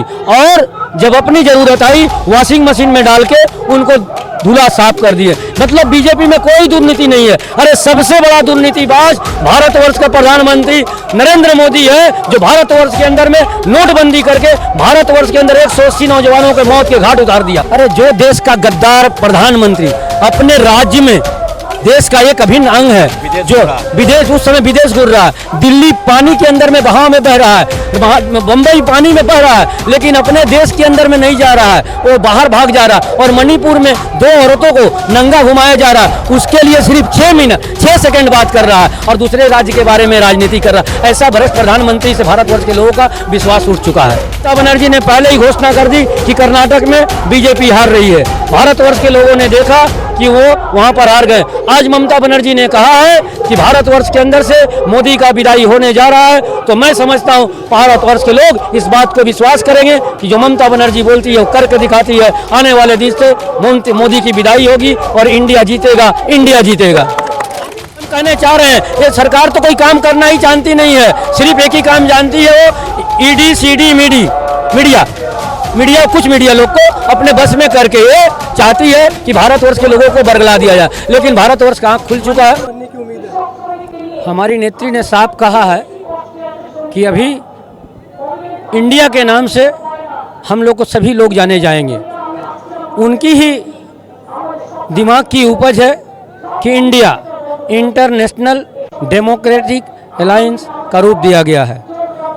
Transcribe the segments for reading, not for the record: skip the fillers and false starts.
और जब अपनी जरूरत आई वॉशिंग मशीन में डाल के उनको धुला साफ कर दिए। मतलब बीजेपी में कोई दुर्नीति नहीं है। अरे सबसे बड़ा दुर्नीतिबाज भारतवर्ष का प्रधानमंत्री नरेंद्र मोदी है, जो भारतवर्ष के अंदर में नोटबंदी करके भारतवर्ष के अंदर 180 नौजवानों के मौत के घाट उतार दिया। अरे जो देश का गद्दार प्रधानमंत्री अपने राज्य में देश का एक अभिन्न अंग है, जो विदेश उस समय विदेश घूर रहा है, दिल्ली पानी के अंदर में बहाव में बह रहा है, बम्बई पानी में बह रहा है, लेकिन अपने देश के अंदर में नहीं जा रहा है, वो बाहर भाग जा रहा है। और मणिपुर में 2 औरतों को नंगा घुमाया जा रहा है, उसके लिए सिर्फ 6 सेकंड बात कर रहा है और दूसरे राज्य के बारे में राजनीति कर रहा है। ऐसा भ्रष्ट प्रधानमंत्री से भारतवर्ष के लोगों का विश्वास उठ चुका है। ममता बनर्जी ने पहले ही घोषणा कर दी कि कर्नाटक में बीजेपी हार रही है। भारतवर्ष के लोगों ने देखा कि वो वहां पर हार गए। आज ममता बनर्जी ने कहा है कि भारतवर्ष के अंदर से मोदी का विदाई होने जा रहा है, तो मैं समझता हूं भारतवर्ष के लोग इस बात को विश्वास करेंगे कि जो ममता बनर्जी बोलती है वो करके दिखाती है। आने वाले दिन से मोदी की विदाई होगी और इंडिया जीतेगा, इंडिया जीतेगा। कहने चाह रहे हैं ये सरकार तो कोई काम करना ही जानती नहीं है, सिर्फ एक ही काम जानती है, वो ईडी सीडी मीडिया कुछ मीडिया लोग को अपने बस में करके ये चाहती है कि भारतवर्ष के लोगों को बरगला दिया जाए। लेकिन भारतवर्ष का आँख खुल चुका है। हमारी नेत्री ने साफ कहा है कि अभी इंडिया के नाम से हम लोग को सभी लोग जाने जाएंगे। उनकी ही दिमाग की उपज है कि इंडिया इंटरनेशनल डेमोक्रेटिक अलायंस का रूप दिया गया है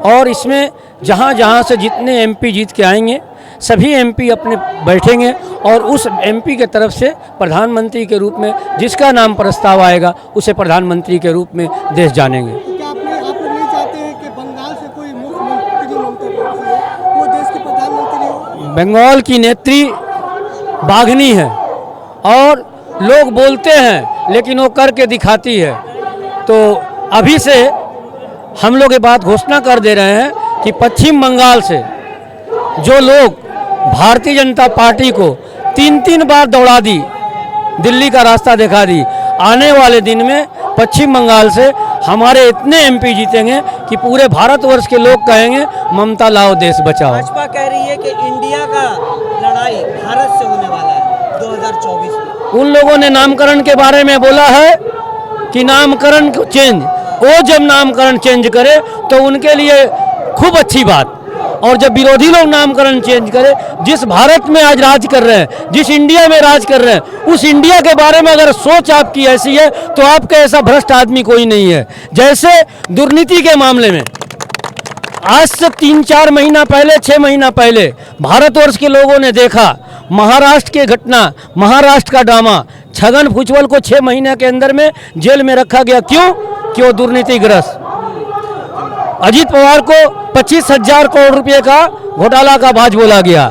और इसमें जहाँ जहाँ से जितने एमपी जीत के आएंगे सभी एमपी अपने बैठेंगे और उस एमपी के तरफ से प्रधानमंत्री के रूप में जिसका नाम प्रस्ताव आएगा उसे प्रधानमंत्री के रूप में देश जानेंगे। क्या आप लोग नहीं चाहते हैं कि बंगाल से कोई मुख्यमंत्री वो देश के प्रधानमंत्री हो? बंगाल की नेत्री बाघनी है और लोग बोलते हैं लेकिन वो करके दिखाती है। तो अभी से हम लोग ये बात घोषणा कर दे रहे हैं कि पश्चिम बंगाल से जो लोग भारतीय जनता पार्टी को 3 बार दौड़ा दी, दिल्ली का रास्ता दिखा दी, आने वाले दिन में पश्चिम बंगाल से हमारे इतने एमपी जीतेंगे कि पूरे भारतवर्ष के लोग कहेंगे ममता लाओ देश बचाओ। भाजपा कह रही है कि इंडिया का लड़ाई भारत से होने वाला है 2024 में। उन लोगों ने नामकरण के बारे में बोला है कि नामकरण चेंज, वो जब नामकरण चेंज करे तो उनके लिए खूब अच्छी बात। और जब विरोधी लोग नामकरण चेंज करें, जिस भारत में आज राज कर रहे हैं, जिस इंडिया में राज कर रहे हैं, उस इंडिया के बारे में अगर सोच आपकी ऐसी है तो आपका ऐसा भ्रष्ट आदमी कोई नहीं है। जैसे दुर्नीति के मामले में आज से 3-4 महीना पहले, 6 महीना पहले भारतवर्ष के लोगों ने देखा महाराष्ट्र की घटना, महाराष्ट्र का ड्रामा। छगन भुजबल को 6 महीने के अंदर में जेल में रखा गया। क्यों? कि वो दुर्नीतिग्रस्त। अजीत पवार को 25,000 करोड़ रुपए का घोटाला का बाज बोला गया।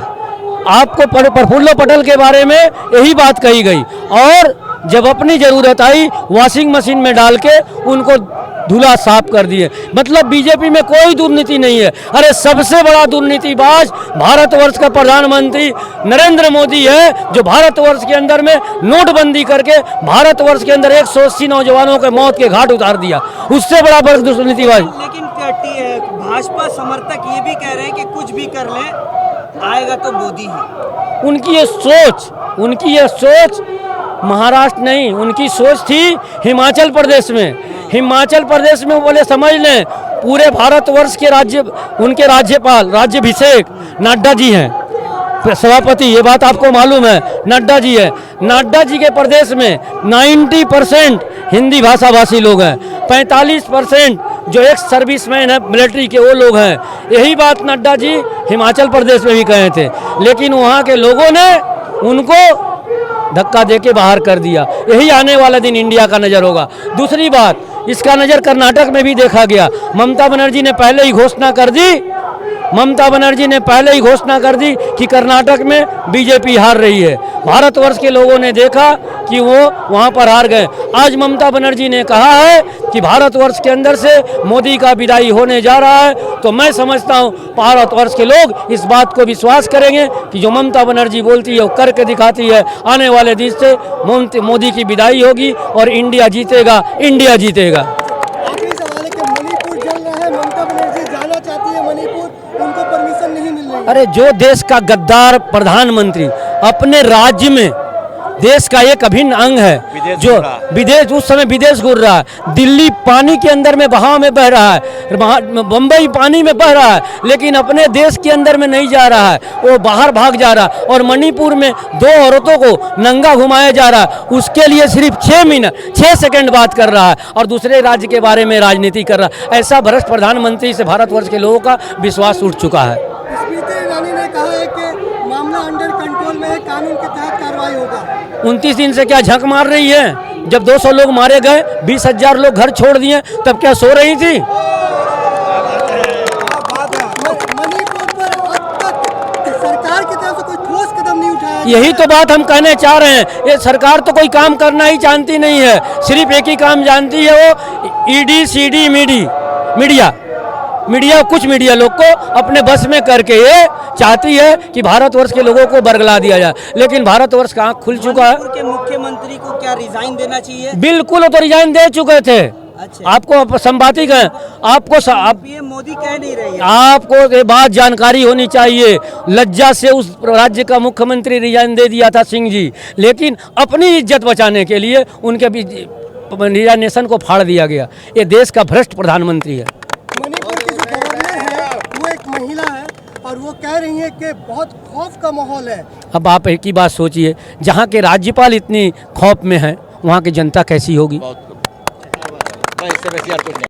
आपको प्रफुल्ल पटेल के बारे में यही बात कही गई और जब अपनी जरूरत आई वॉशिंग मशीन में डाल के उनको धुला साफ कर दिए। मतलब बीजेपी में कोई दुर्नीति नहीं है। अरे सबसे बड़ा दुर्नीतिबाज भारतवर्ष का प्रधानमंत्री नरेंद्र मोदी है, जो भारतवर्ष के अंदर में नोटबंदी करके भारतवर्ष के अंदर 180 नौजवानों के मौत के घाट उतार दिया। उससे बड़ा दुर्नीतिबाज। लेकिन भाजपा समर्थक ये भी कह रहे हैं कि कुछ भी कर लें आएगा तो मोदी ही। उनकी ये सोच महाराष्ट्र नहीं, उनकी सोच थी हिमाचल प्रदेश में। हिमाचल प्रदेश में बोले समझ लें पूरे भारतवर्ष के उनके राज्यपाल राज्याभिषेक नड्डा जी हैं सभापति, ये बात आपको मालूम है, नड्डा जी है। नड्डा जी के प्रदेश में 90% हिंदी भाषा भाषी लोग हैं, 45% जो एक सर्विसमैन है मिलिट्री के वो लोग हैं। यही बात नड्डा जी हिमाचल प्रदेश में भी कहे थे, लेकिन वहाँ के लोगों ने उनको धक्का देके बाहर कर दिया। यही आने वाला दिन इंडिया का नज़र होगा। दूसरी बात, इसका नज़र कर्नाटक में भी देखा गया। ममता बनर्जी ने पहले ही घोषणा कर दी कि कर्नाटक में बीजेपी हार रही है। भारतवर्ष के लोगों ने देखा कि वो वहां पर हार गए। आज ममता बनर्जी ने कहा है कि भारतवर्ष के अंदर से मोदी का विदाई होने जा रहा है, तो मैं समझता हूं भारतवर्ष के लोग इस बात को विश्वास करेंगे कि जो ममता बनर्जी बोलती है वो करके दिखाती है। आने वाले दिन से मोदी की विदाई होगी और इंडिया जीतेगा, इंडिया जीतेगा। आखिरी सवाल है कि मणिपुर जल रहा है, ममता बनर्जी जाना चाहती है मणिपुर, उनको परमिशन नहीं मिल रही है। अरे जो देश का गद्दार प्रधानमंत्री अपने राज्य में देश का एक अभिन्न अंग है, जो विदेश उस समय विदेश घूर रहा है, दिल्ली पानी के अंदर में बहाव में बह रहा है, बम्बई पानी में बह रहा है, लेकिन अपने देश के अंदर में नहीं जा रहा है, वो बाहर भाग जा रहा है। और मणिपुर में 2 औरतों को नंगा घुमाया जा रहा है, उसके लिए सिर्फ 6 सेकंड बात कर रहा है और दूसरे राज्य के बारे में राजनीति कर रहा है। ऐसा भ्रष्ट प्रधानमंत्री से भारतवर्ष के लोगों का विश्वास उठ चुका है। स्मृति ईरानी ने कहा है कि मामला अंडर कंट्रोल में है, कानून के तहत कार्रवाई होगा। 29 दिन से क्या झक मार रही है? जब 200 लोग मारे गए, 20,000 लोग घर छोड़ दिए, तब क्या सो रही थी? मणिपुर पर अब तक सरकार की तरफ से कोई ठोस कदम नहीं उठाया। यही तो बात हम कहने चाह रहे हैं। ये सरकार तो कोई काम करना ही जानती नहीं है, सिर्फ एक ही काम जानती है, वो ईडी सीडी मीडिया कुछ मीडिया लोग को अपने बस में करके ये चाहती है कि भारतवर्ष के लोगों को बरगला दिया जाए, लेकिन भारतवर्ष का आंख खुल चुका है। मणिपुर के मुख्यमंत्री को क्या रिजाइन देना चाहिए? बिल्कुल, वो तो रिजाइन दे चुके थे। अच्छा। आपको संवादिक हैं, आपको पीएम मोदी कह नहीं रही है। आपको ये बात जानकारी होनी चाहिए। लज्जा से उस राज्य का मुख्यमंत्री रिजाइन दे दिया था सिंह जी, लेकिन अपनी इज्जत बचाने के लिए उनके रिजाइनेशन को फाड़ दिया गया। ये देश का भ्रष्ट प्रधानमंत्री है। मणिपुर की जो गवर्नर है वो एक महिला है और वो कह रही है कि बहुत खौफ का माहौल है। अब आप एक ही बात सोचिए, जहाँ के राज्यपाल इतनी खौफ में हैं, वहाँ की जनता कैसी होगी? इससे वैसे यार कुछ नहीं।